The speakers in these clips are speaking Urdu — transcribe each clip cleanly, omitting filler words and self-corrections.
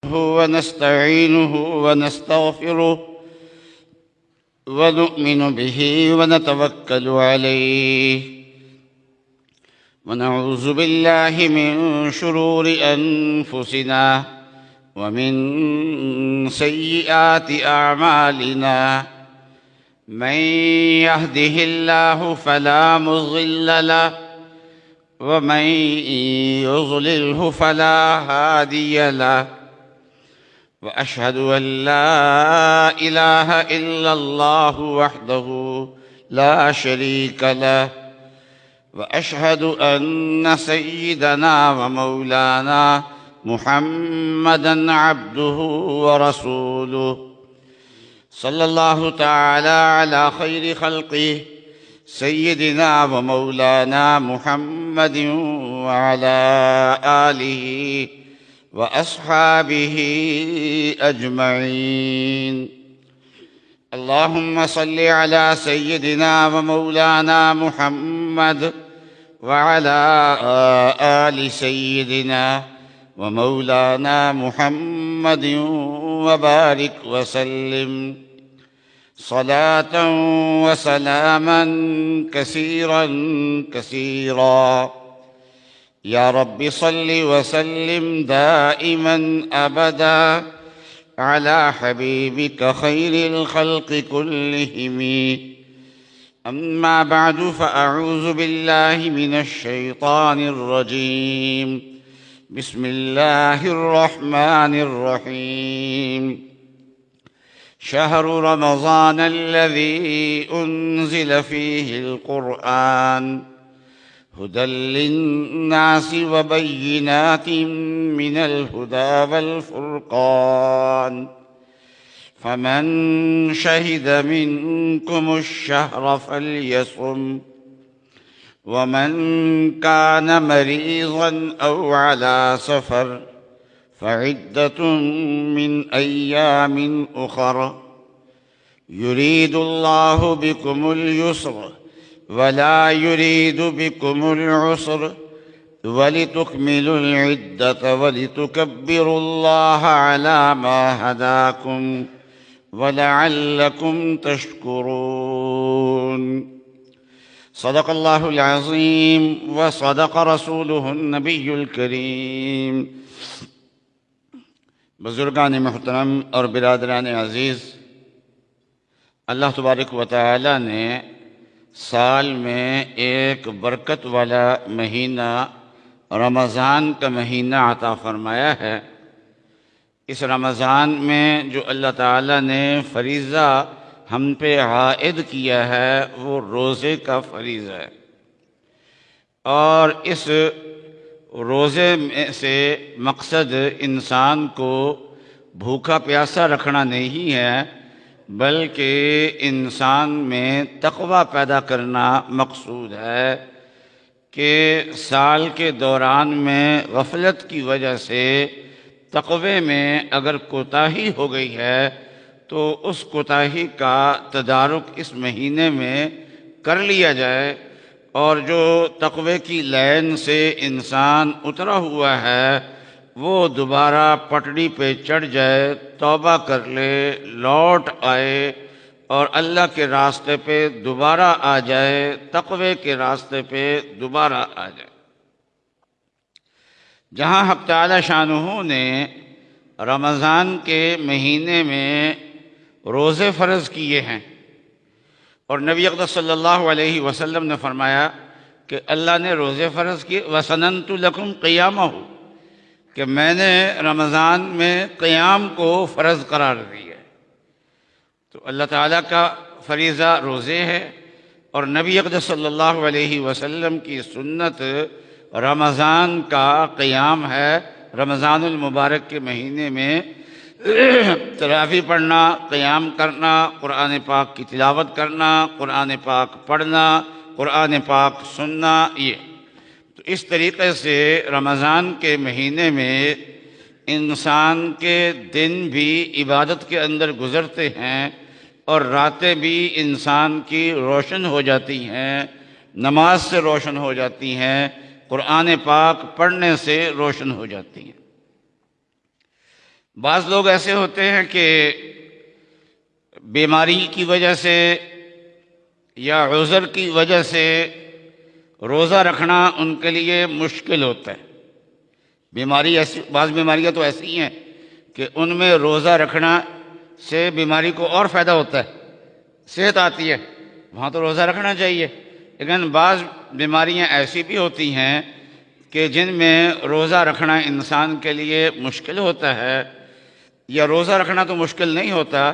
ونستعينه ونستغفره ونؤمن به ونتوكل عليه ونعوذ بالله من شرور أنفسنا ومن سيئات أعمالنا من يهده الله فلا مضل له ومن يضلله فلا هادي له وأشهد أن لا إله إلا الله وحده لا شريك له وأشهد أن سيدنا ومولانا محمدًا عبده ورسوله صلى الله تعالى على خير خلقه سيدنا ومولانا محمد وعلى آله وأصحابه أجمعين. اللهم صل على سيدنا ومولانا محمد وعلى آل سيدنا ومولانا محمد وبارك وسلم صلاة وسلاما كثيرا كثيرا. يا رب صل وسلم دائما أبدا على حبيبك خير الخلق كلهم. أما بعد، فأعوذ بالله من الشيطان الرجيم. بسم الله الرحمن الرحيم. شهر رمضان الذي أنزل فيه القرآن هدى للناس وبينات من الهدى والفرقان، فمن شهد منكم الشهر فليصم، ومن كان مريضا أو على سفر فعدة من أيام أخر. يريد الله بكم اليسر ولا يريد بكم العسر ولتكملوا العدة ولتكبروا الله على ما هداكم ولعلكم تشكرون. صدق الله العظيم وصدق رسوله النبي الكريم. بزرگان محترم اور برادران عزیز، اللہ تبارک و تعالی نے سال میں ایک برکت والا مہینہ رمضان کا مہینہ عطا فرمایا ہے. اس رمضان میں جو اللہ تعالیٰ نے فریضہ ہم پہ عائد کیا ہے وہ روزے کا فریضہ ہے، اور اس روزے میں سے مقصد انسان کو بھوکا پیاسا رکھنا نہیں ہے، بلکہ انسان میں تقوی پیدا کرنا مقصود ہے کہ سال کے دوران میں غفلت کی وجہ سے تقوی میں اگر کوتاہی ہو گئی ہے تو اس کوتاہی کا تدارک اس مہینے میں کر لیا جائے، اور جو تقوی کی لین سے انسان اترا ہوا ہے وہ دوبارہ پٹڑی پہ چڑھ جائے، توبہ کر لے، لوٹ آئے اور اللہ کے راستے پہ دوبارہ آ جائے، تقوی کے راستے پہ دوبارہ آ جائے. جہاں حق تعالی شانہ نے رمضان کے مہینے میں روزے فرض کیے ہیں، اور نبی اقدس صلی اللہ علیہ وسلم نے فرمایا کہ اللہ نے روزے فرض کیے وَسَنَنْتُ لَكُمْ قِيَامَهُ، کہ میں نے رمضان میں قیام کو فرض قرار دیا ہے. تو اللہ تعالیٰ کا فریضہ روزے ہے، اور نبی اقدس صلی اللہ علیہ وسلم کی سنت رمضان کا قیام ہے. رمضان المبارک کے مہینے میں تراویح پڑھنا، قیام کرنا، قرآن پاک کی تلاوت کرنا، قرآن پاک پڑھنا، قرآن پاک سننا. یہ تو اس طریقے سے رمضان کے مہینے میں انسان کے دن بھی عبادت کے اندر گزرتے ہیں، اور راتیں بھی انسان کی روشن ہو جاتی ہیں، نماز سے روشن ہو جاتی ہیں، قرآن پاک پڑھنے سے روشن ہو جاتی ہیں. بعض لوگ ایسے ہوتے ہیں کہ بیماری کی وجہ سے یا عذر کی وجہ سے روزہ رکھنا ان کے لیے مشکل ہوتا ہے۔ بیماری ایسی، بعض بیماریاں تو ایسی ہیں کہ ان میں روزہ رکھنا سے بیماری کو اور فائدہ ہوتا ہے، صحت آتی ہے، وہاں تو روزہ رکھنا چاہیے۔ لیکن بعض بیماریاں ایسی بھی ہوتی ہیں کہ جن میں روزہ رکھنا انسان کے لیے مشکل ہوتا ہے، یا روزہ رکھنا تو مشکل نہیں ہوتا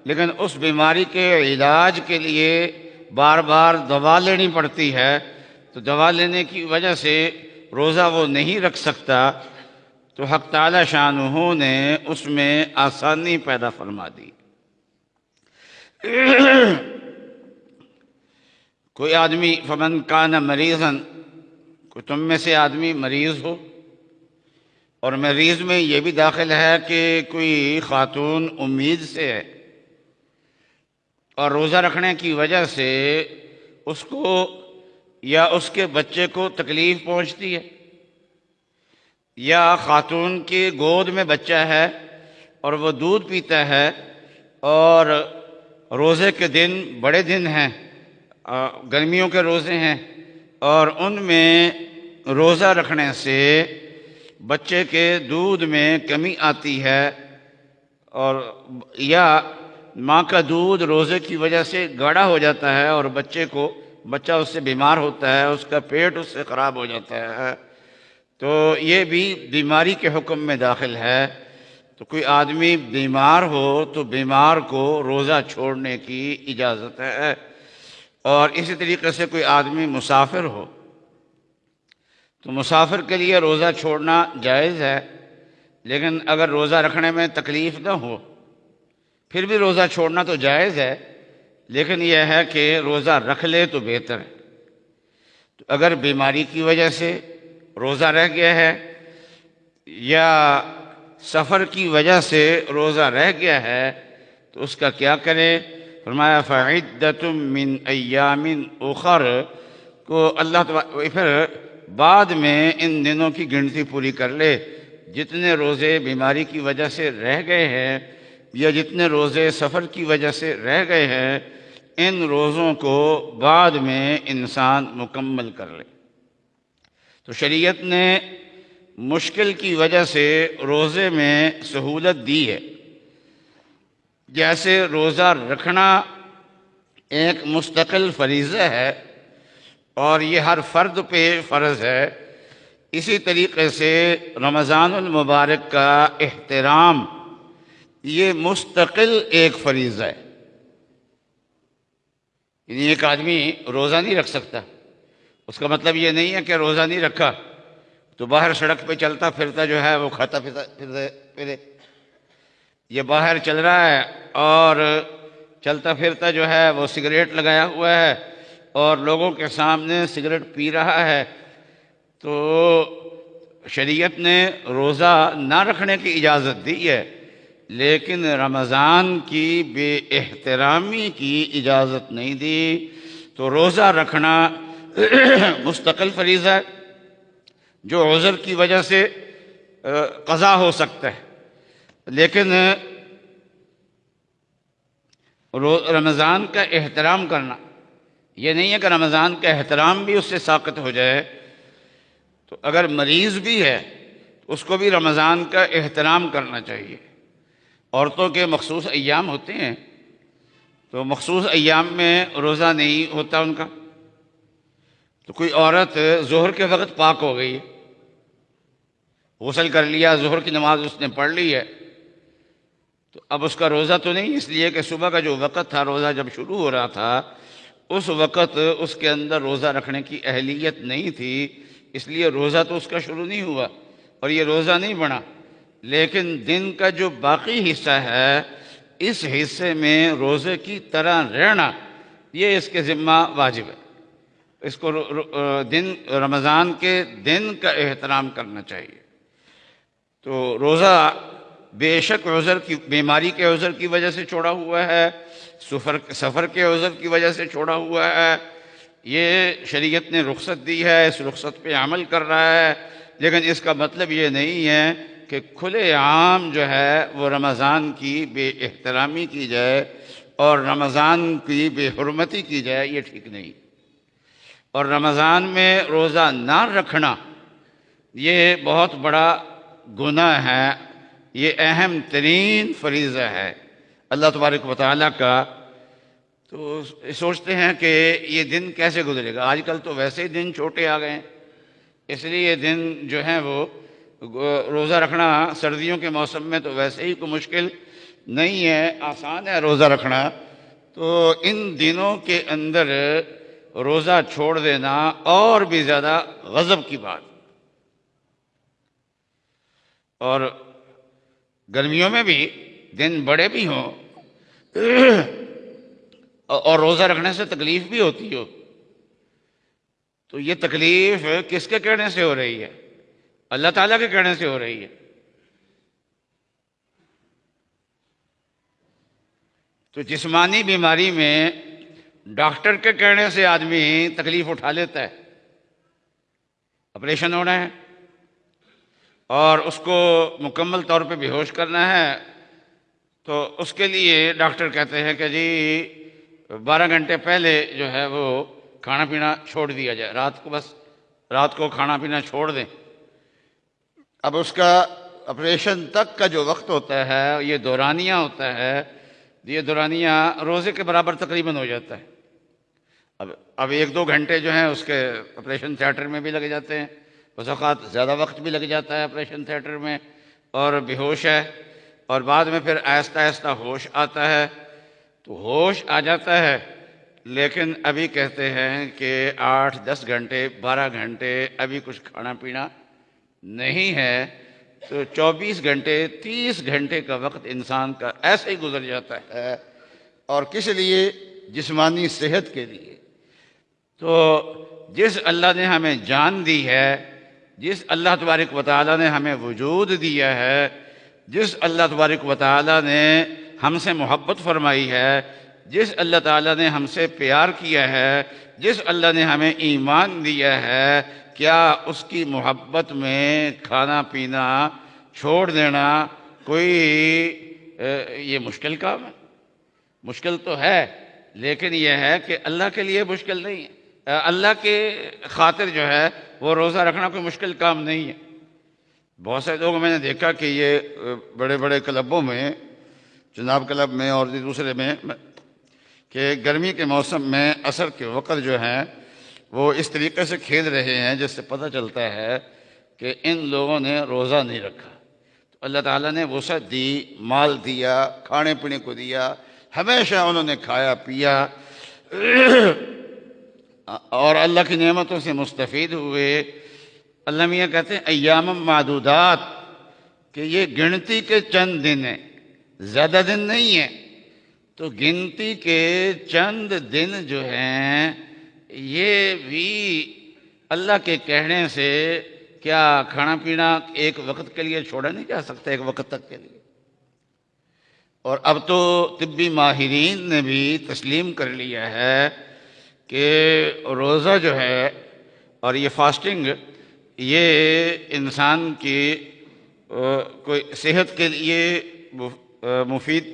لیکن اس بیماری کے علاج کے لیے بار بار دوا لینی پڑتی ہے، تو دوا لینے کی وجہ سے روزہ وہ نہیں رکھ سکتا، تو حق تعالی شانہ نے اس میں آسانی پیدا فرما دی۔ کوئی آدمی فمن کان مریضا، کوئی تم میں سے آدمی مریض ہو، اور مریض میں یہ بھی داخل ہے کہ کوئی خاتون امید سے ہے اور روزہ رکھنے کی وجہ سے اس کو یا اس کے بچے کو تکلیف پہنچتی ہے، یا خاتون کی گود میں بچہ ہے اور وہ دودھ پیتا ہے اور روزے کے دن بڑے دن ہیں، گرمیوں کے روزے ہیں، اور ان میں روزہ رکھنے سے بچے کے دودھ میں کمی آتی ہے، اور یا ماں کا دودھ روزے کی وجہ سے گاڑھا ہو جاتا ہے اور بچہ اس سے بیمار ہوتا ہے، اس کا پیٹ اس سے خراب ہو جاتا ہے، تو یہ بھی بیماری کے حکم میں داخل ہے۔ تو کوئی آدمی بیمار ہو تو بیمار کو روزہ چھوڑنے کی اجازت ہے، اور اسی طریقے سے کوئی آدمی مسافر ہو تو مسافر کے لیے روزہ چھوڑنا جائز ہے، لیکن اگر روزہ رکھنے میں تکلیف نہ ہو پھر بھی روزہ چھوڑنا تو جائز ہے، لیکن یہ ہے کہ روزہ رکھ لے تو بہتر ہے۔ تو اگر بیماری کی وجہ سے روزہ رہ گیا ہے یا سفر کی وجہ سے روزہ رہ گیا ہے تو اس کا کیا کرے؟ فرمایا فَعِدَّةٌ مِّنْ أَيَّامٍ أُخَرَ کو اللہ پھر بعد میں ان دنوں کی گنتی پوری کر لے، جتنے روزے بیماری کی وجہ سے رہ گئے ہیں یا جتنے روزے سفر کی وجہ سے رہ گئے ہیں، ان روزوں کو بعد میں انسان مکمل کر لے۔ تو شریعت نے مشکل کی وجہ سے روزے میں سہولت دی ہے، جیسے روزہ رکھنا ایک مستقل فریضہ ہے اور یہ ہر فرد پہ فرض ہے، اسی طریقے سے رمضان المبارک کا احترام یہ مستقل ایک فریضہ ہے۔ یعنی ایک آدمی روزہ نہیں رکھ سکتا، اس کا مطلب یہ نہیں ہے کہ روزہ نہیں رکھا تو باہر سڑک پہ چلتا پھرتا جو ہے وہ کھاتا پھرے، یہ باہر چل رہا ہے اور چلتا پھرتا جو ہے وہ سگریٹ لگایا ہوا ہے اور لوگوں کے سامنے سگریٹ پی رہا ہے، تو شریعت نے روزہ نہ رکھنے کی اجازت دی ہے، لیکن رمضان کی بے احترامی کی اجازت نہیں دی۔ تو روزہ رکھنا مستقل فریضہ ہے جو عذر کی وجہ سے قضا ہو سکتا ہے، لیکن رمضان کا احترام کرنا یہ نہیں ہے کہ رمضان کا احترام بھی اس سے ساقط ہو جائے۔ تو اگر مریض بھی ہے تو اس کو بھی رمضان کا احترام کرنا چاہیے۔ عورتوں کے مخصوص ایام ہوتے ہیں تو مخصوص ایام میں روزہ نہیں ہوتا ان کا، تو کوئی عورت ظہر کے وقت پاک ہو گئی، غسل کر لیا، ظہر کی نماز اس نے پڑھ لی ہے، تو اب اس کا روزہ تو نہیں، اس لیے کہ صبح کا جو وقت تھا روزہ جب شروع ہو رہا تھا اس وقت اس کے اندر روزہ رکھنے کی اہلیت نہیں تھی، اس لیے روزہ تو اس کا شروع نہیں ہوا اور یہ روزہ نہیں بنا، لیکن دن کا جو باقی حصہ ہے اس حصے میں روزے کی طرح رہنا یہ اس کے ذمہ واجب ہے، اس کو رمضان کے دن کا احترام کرنا چاہیے۔ تو روزہ بے شک عذر کی، بیماری کے عذر کی وجہ سے چھوڑا ہوا ہے، سفر کے عذر کی وجہ سے چھوڑا ہوا ہے، یہ شریعت نے رخصت دی ہے، اس رخصت پہ عمل کر رہا ہے، لیکن اس کا مطلب یہ نہیں ہے کہ کھلے عام جو ہے وہ رمضان کی بے احترامی کی جائے اور رمضان کی بے حرمتی کی جائے، یہ ٹھیک نہیں۔ اور رمضان میں روزہ نہ رکھنا یہ بہت بڑا گناہ ہے، یہ اہم ترین فریضہ ہے اللہ تبارک و تعالیٰ کا۔ تو سوچتے ہیں کہ یہ دن کیسے گزرے گا، آج کل تو ویسے ہی دن چھوٹے آ گئے ہیں، اس لیے یہ دن جو ہیں وہ روزہ رکھنا سردیوں کے موسم میں تو ویسے ہی کوئی مشکل نہیں ہے، آسان ہے روزہ رکھنا۔ تو ان دنوں کے اندر روزہ چھوڑ دینا اور بھی زیادہ غضب کی بات۔ اور گرمیوں میں بھی دن بڑے بھی ہوں اور روزہ رکھنے سے تکلیف بھی ہوتی ہو، تو یہ تکلیف کس کے کہنے سے ہو رہی ہے؟ اللہ تعالیٰ کے کہنے سے ہو رہی ہے۔ تو جسمانی بیماری میں ڈاکٹر کے کہنے سے آدمی تکلیف اٹھا لیتا ہے، آپریشن ہونا ہے اور اس کو مکمل طور پہ بے ہوش کرنا ہے، تو اس کے لیے ڈاکٹر کہتے ہیں کہ جی 12 گھنٹے پہلے جو ہے وہ کھانا پینا چھوڑ دیا جائے، رات کو کھانا پینا چھوڑ دیں۔ اب اس کا آپریشن تک کا جو وقت ہوتا ہے یہ دورانیہ ہوتا ہے، یہ دورانیہ روزے کے برابر تقریباً ہو جاتا ہے۔ اب 1-2 گھنٹے جو ہیں اس کے آپریشن تھیٹر میں بھی لگ جاتے ہیں، بس اوقات زیادہ وقت بھی لگ جاتا ہے آپریشن تھیٹر میں، اور بے ہوش ہے، اور بعد میں پھر آہستہ آہستہ ہوش آتا ہے۔ تو ہوش آ جاتا ہے، لیکن ابھی کہتے ہیں کہ 8-10 گھنٹے 12 گھنٹے ابھی کچھ کھانا پینا نہیں ہے، تو 24 گھنٹے 30 گھنٹے کا وقت انسان کا ایسے ہی گزر جاتا ہے۔ اور کس لیے؟ جسمانی صحت کے لیے۔ تو جس اللہ نے ہمیں جان دی ہے، جس اللہ تبارک و تعالیٰ نے ہمیں وجود دیا ہے، جس اللہ تبارک و تعالیٰ نے ہم سے محبت فرمائی ہے، جس اللہ تعالیٰ نے ہم سے پیار کیا ہے، جس اللہ نے ہمیں ایمان دیا ہے، کیا اس کی محبت میں کھانا پینا چھوڑ دینا کوئی یہ مشکل کام ہے؟ مشکل تو ہے، لیکن یہ ہے کہ اللہ کے لیے مشکل نہیں ہے، اللہ کے خاطر جو ہے وہ روزہ رکھنا کوئی مشکل کام نہیں ہے۔ بہت سے لوگ میں نے دیکھا کہ یہ بڑے بڑے کلبوں میں، جناب کلب میں اور دوسرے میں، کہ گرمی کے موسم میں عصر کے وقت جو ہیں وہ اس طریقے سے کھیل رہے ہیں جس سے پتہ چلتا ہے کہ ان لوگوں نے روزہ نہیں رکھا۔ تو اللہ تعالیٰ نے وسعت دی، مال دیا، کھانے پینے کو دیا، ہمیشہ انہوں نے کھایا پیا اور اللہ کی نعمتوں سے مستفید ہوئے۔ اللہ میاں کہتے ہیں ایام معدودات، کہ یہ گنتی کے چند دن ہیں، زیادہ دن نہیں ہیں۔ تو گنتی کے چند دن جو ہیں یہ بھی اللہ کے کہنے سے کیا کھانا پینا ایک وقت کے لیے چھوڑا نہیں جا سکتا، ایک وقت تک کے لیے؟ اور اب تو طبی ماہرین نے بھی تسلیم کر لیا ہے کہ روزہ جو ہے اور یہ فاسٹنگ یہ انسان کی کوئی صحت کے لیے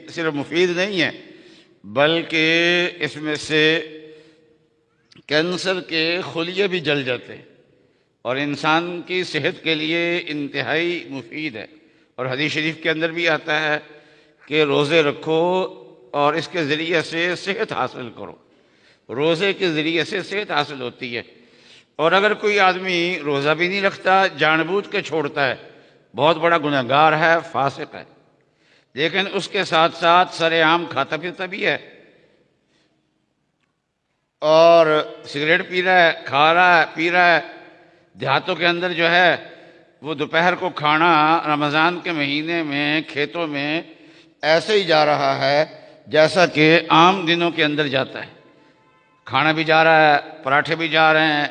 صرف مفید نہیں ہے، بلکہ اس میں سے کینسر کے خلیے بھی جل جاتے ہیں اور انسان کی صحت کے لیے انتہائی مفید ہے۔ اور حدیث شریف کے اندر بھی آتا ہے کہ روزے رکھو اور اس کے ذریعے سے صحت حاصل کرو، روزے کے ذریعے سے صحت حاصل ہوتی ہے۔ اور اگر کوئی آدمی روزہ بھی نہیں رکھتا، جان بوجھ کے چھوڑتا ہے، بہت بڑا گنہگار ہے، فاسق ہے، لیکن اس کے ساتھ ساتھ سر عام کھاتا پیتا بھی ہے اور سگریٹ پی رہا ہے، کھا رہا ہے، پی رہا ہے۔ دیہاتوں کے اندر جو ہے وہ دوپہر کو کھانا رمضان کے مہینے میں کھیتوں میں ایسے ہی جا رہا ہے جیسا کہ عام دنوں کے اندر جاتا ہے، کھانا بھی جا رہا ہے، پراٹھے بھی جا رہے ہیں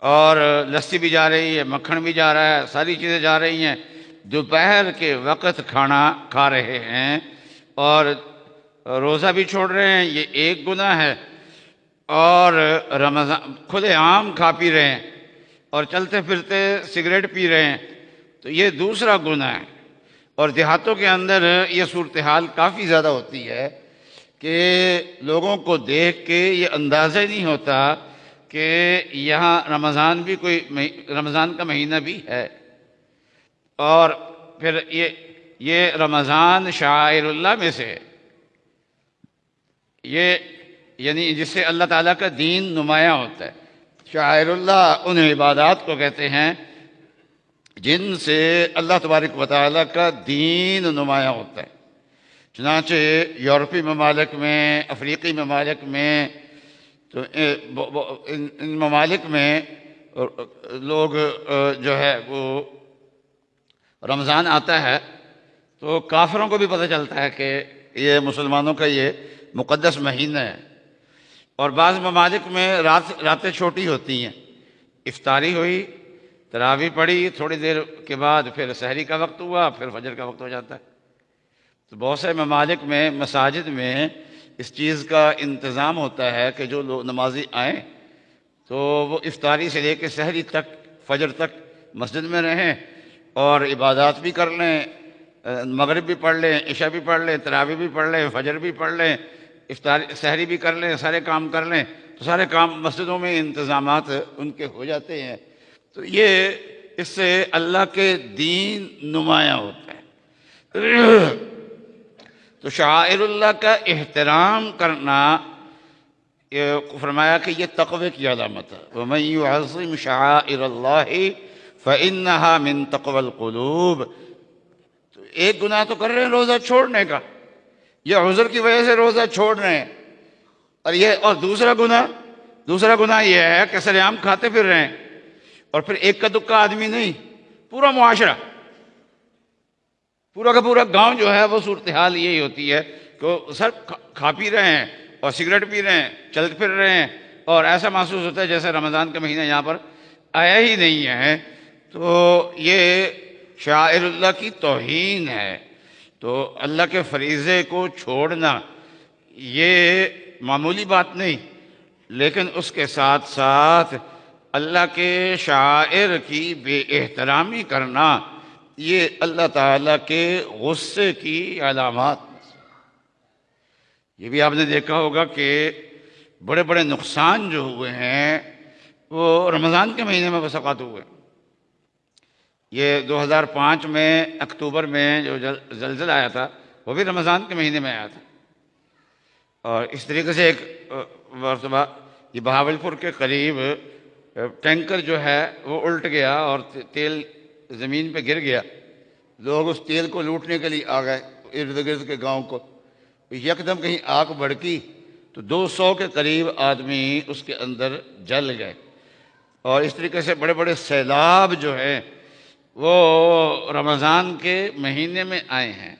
اور لسی بھی جا رہی ہے، مکھن بھی جا رہا ہے، ساری چیزیں جا رہی ہیں۔ دوپہر کے وقت کھانا کھا رہے ہیں اور روزہ بھی چھوڑ رہے ہیں، یہ ایک گناہ ہے۔ اور رمضان کھلے عام کھا پی رہے ہیں اور چلتے پھرتے سگریٹ پی رہے ہیں، تو یہ دوسرا گناہ ہے۔ اور دیہاتوں کے اندر یہ صورتحال کافی زیادہ ہوتی ہے کہ لوگوں کو دیکھ کے یہ اندازہ ہی نہیں ہوتا کہ یہاں رمضان کا مہینہ بھی ہے۔ اور پھر یہ رمضان شعائر اللہ میں سے ہے، یہ یعنی جس سے اللہ تعالیٰ کا دین نمایاں ہوتا ہے۔ شعائر اللہ ان عبادات کو کہتے ہیں جن سے اللہ تبارک و تعالیٰ کا دین نمایاں ہوتا ہے۔ چنانچہ یورپی ممالک میں، افریقی ممالک میں، تو ان ممالک میں لوگ جو ہے وہ رمضان آتا ہے تو کافروں کو بھی پتہ چلتا ہے کہ یہ مسلمانوں کا یہ مقدس مہینہ ہے۔ اور بعض ممالک میں راتیں چھوٹی ہوتی ہیں، افطاری ہوئی، تراویح پڑھی، تھوڑی دیر کے بعد پھر سحری کا وقت ہوا، پھر فجر کا وقت ہو جاتا ہے۔ تو بہت سے ممالک میں مساجد میں اس چیز کا انتظام ہوتا ہے کہ جو لوگ نمازی آئیں تو وہ افطاری سے لے کے سحری تک، فجر تک مسجد میں رہیں اور عبادات بھی کر لیں، مغرب بھی پڑھ لیں، عشاء بھی پڑھ لیں، تراویح بھی پڑھ لیں، فجر بھی پڑھ لیں، سحری بھی کر لیں، سارے کام کر لیں، تو سارے کام مسجدوں میں انتظامات ان کے ہو جاتے ہیں۔ تو یہ اس سے اللہ کے دین نمایاں ہوتا ہے۔ تو شعائر اللہ کا احترام کرنا، یہ فرمایا کہ یہ تقوی کی علامت ہے۔ وَمَن يُعَظِّمْ شَعَائِرَ اللَّهِ فَإِنَّهَا مِن تَقْوَى الْقُلُوبِ۔ تو ایک گناہ تو کر رہے ہیں روزہ چھوڑنے کا، یہ عذر کی وجہ سے روزہ چھوڑ رہے ہیں، اور دوسرا گناہ یہ ہے کہ سرعام کھاتے پھر رہے ہیں، اور پھر ایک کا دکا آدمی نہیں، پورا معاشرہ، پورا کا پورا گاؤں جو ہے وہ صورتحال یہی ہوتی ہے کہ وہ سر کھا پی رہے ہیں اور سگریٹ پی رہے ہیں، چل پھر رہے ہیں، اور ایسا محسوس ہوتا ہے جیسے رمضان کا مہینہ یہاں پر آیا ہی نہیں ہے۔ تو یہ شاعر اللہ کی توہین ہے۔ تو اللہ کے فریضے کو چھوڑنا یہ معمولی بات نہیں، لیکن اس کے ساتھ ساتھ اللہ کے شاعر کی بے احترامی کرنا یہ اللہ تعالیٰ کے غصے کی علامات میں سے۔ یہ بھی آپ نے دیکھا ہوگا کہ بڑے بڑے نقصان جو ہوئے ہیں وہ رمضان کے مہینے میں بس اوقات ہوئے۔ یہ 2005 میں اکتوبر میں جو زلزلہ آیا تھا وہ بھی رمضان کے مہینے میں آیا تھا، اور اس طریقے سے ایک مرتبہ یہ بہاولپور کے قریب ٹینکر جو ہے وہ الٹ گیا اور تیل زمین پہ گر گیا۔ لوگ اس تیل کو لوٹنے کے لیے آ گئے ارد گرد کے گاؤں کو، یکدم کہیں آگ بھڑکی تو 200 کے قریب آدمی اس کے اندر جل گئے۔ اور اس طریقے سے بڑے بڑے سیلاب جو ہیں وہ رمضان کے مہینے میں آئے ہیں۔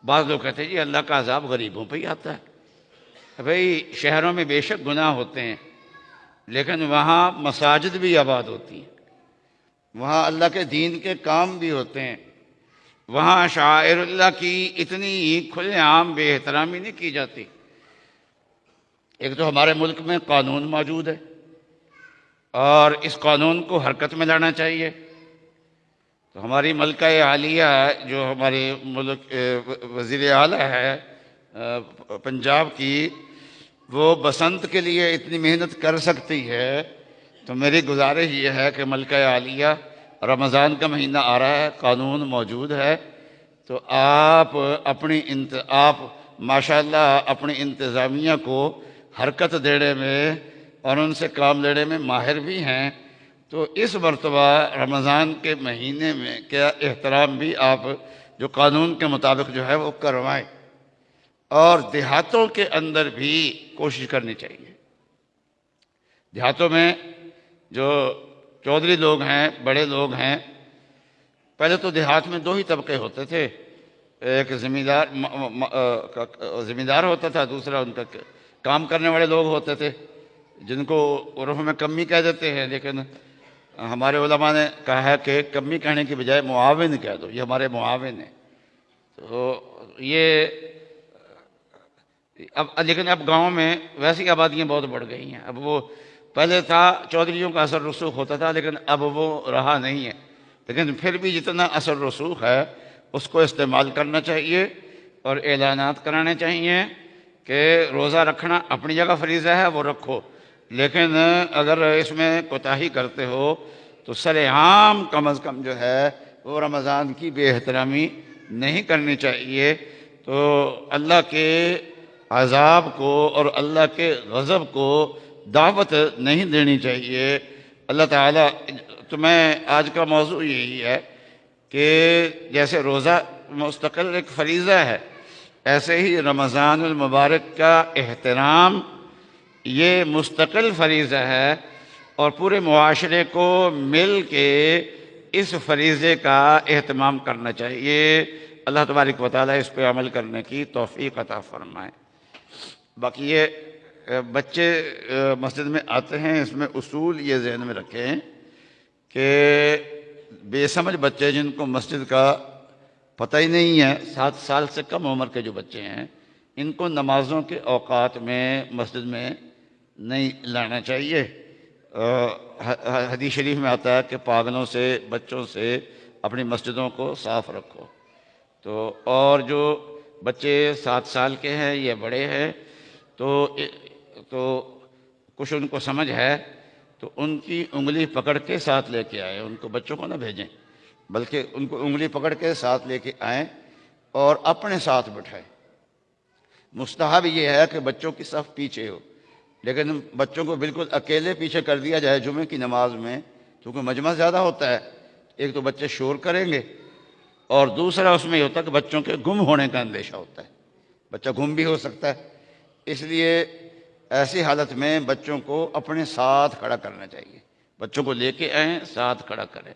بعض لوگ کہتے ہیں جی اللہ کا عذاب غریبوں پہ ہی آتا ہے۔ بھئی شہروں میں بے شک گناہ ہوتے ہیں، لیکن وہاں مساجد بھی آباد ہوتی ہیں، وہاں اللہ کے دین کے کام بھی ہوتے ہیں، وہاں شعائر اللہ کی اتنی کھلے عام بے احترامی نہیں کی جاتی۔ ایک تو ہمارے ملک میں قانون موجود ہے اور اس قانون کو حرکت میں لانا چاہیے۔ تو ہماری ملکہ عالیہ جو ہمارے ملک وزیر اعلیٰ ہے پنجاب کی، وہ بسنت کے لیے اتنی محنت کر سکتی ہے، تو میری گزارش یہ ہے کہ ملکہ عالیہ رمضان کا مہینہ آ رہا ہے، قانون موجود ہے، تو آپ ماشاءاللہ اپنی انتظامیہ کو حرکت دینے میں اور ان سے کام لینے میں ماہر بھی ہیں، تو اس مرتبہ رمضان کے مہینے میں کیا احترام بھی آپ جو قانون کے مطابق جو ہے وہ کروائیں۔ اور دیہاتوں کے اندر بھی کوشش کرنی چاہیے۔ دیہاتوں میں جو چودھری لوگ ہیں، بڑے لوگ ہیں، پہلے تو دیہات میں 2 ہی طبقے ہوتے تھے، ایک زمیندار ہوتا تھا، دوسرا ان کا کام کرنے والے لوگ ہوتے تھے جن کو عرف میں کمی کہہ دیتے ہیں، لیکن ہمارے علماء نے کہا ہے کہ کمی کہنے کی بجائے معاون کہہ دو، یہ ہمارے معاون ہیں۔ تو یہ لیکن اب گاؤں میں ویسی آبادیاں بہت بڑھ گئی ہیں۔ اب وہ پہلے تھا چودھریوں کا اثر رسوخ ہوتا تھا، لیکن اب وہ رہا نہیں ہے۔ لیکن پھر بھی جتنا اثر رسوخ ہے اس کو استعمال کرنا چاہیے اور اعلانات کرانے چاہیے کہ روزہ رکھنا اپنی جگہ فریضہ ہے وہ رکھو، لیکن اگر اس میں کوتاہی کرتے ہو تو سر عام کم از کم جو ہے وہ رمضان کی بے احترامی نہیں کرنی چاہیے۔ تو اللہ کے عذاب کو اور اللہ کے غضب کو دعوت نہیں دینی چاہیے۔ اللہ تعالیٰ تو میں آج کا موضوع یہی ہے کہ جیسے روزہ مستقل ایک فریضہ ہے، ایسے ہی رمضان المبارک کا احترام یہ مستقل فریضہ ہے، اور پورے معاشرے کو مل کے اس فریضے کا اہتمام کرنا چاہیے۔ اللہ تبارک و تعالیٰ اس پہ عمل کرنے کی توفیق عطا فرمائے۔ باقی یہ بچے مسجد میں آتے ہیں، اس میں اصول یہ ذہن میں رکھیں کہ بے سمجھ بچے جن کو مسجد کا پتہ ہی نہیں ہے، 7 سال سے کم عمر کے جو بچے ہیں، ان کو نمازوں کے اوقات میں مسجد میں نہیں لانا چاہیے۔ حدیث شریف میں آتا ہے کہ پاگلوں سے، بچوں سے اپنی مسجدوں کو صاف رکھو۔ تو اور جو بچے 7 سال کے ہیں یا بڑے ہیں تو کچھ ان کو سمجھ ہے تو ان کی انگلی پکڑ کے ساتھ لے کے آئیں، ان کو بچوں کو نہ بھیجیں بلکہ ان کو انگلی پکڑ کے ساتھ لے کے آئیں اور اپنے ساتھ بٹھائیں۔ مستحب یہ ہے کہ بچوں کی صف پیچھے ہو، لیکن بچوں کو بالکل اکیلے پیچھے کر دیا جائے جمعے کی نماز میں، کیونکہ مجمع زیادہ ہوتا ہے، ایک تو بچے شور کریں گے، اور دوسرا اس میں یہ ہوتا ہے کہ بچوں کے گم ہونے کا اندیشہ ہوتا ہے، بچہ گم بھی ہو سکتا ہے۔ اس لیے ایسی حالت میں بچوں کو اپنے ساتھ کھڑا کرنا چاہیے، بچوں کو لے کے آئیں، ساتھ کھڑا کریں۔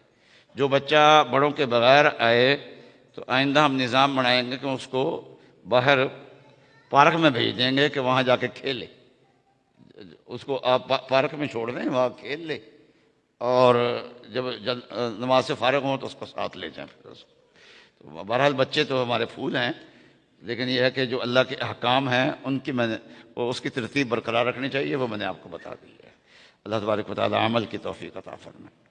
جو بچہ بڑوں کے بغیر آئے تو آئندہ ہم نظام بنائیں گے کہ اس کو باہر پارک میں بھیج دیں گے کہ وہاں جا کے کھیلے، اس کو آپ پارک میں چھوڑ دیں، وہاں کھیل لے، اور جب نماز سے فارغ ہوں تو اس کو ساتھ لے جائیں پھر اس کو۔ تو بہرحال بچے تو ہمارے پھول ہیں، لیکن یہ ہے کہ جو اللہ کے احکام ہیں ان کی اس کی ترتیب برقرار رکھنی چاہیے، وہ میں نے آپ کو بتا دی ہے۔ اللہ تبارک و تعالی عمل کی توفیق عطا فرمائے۔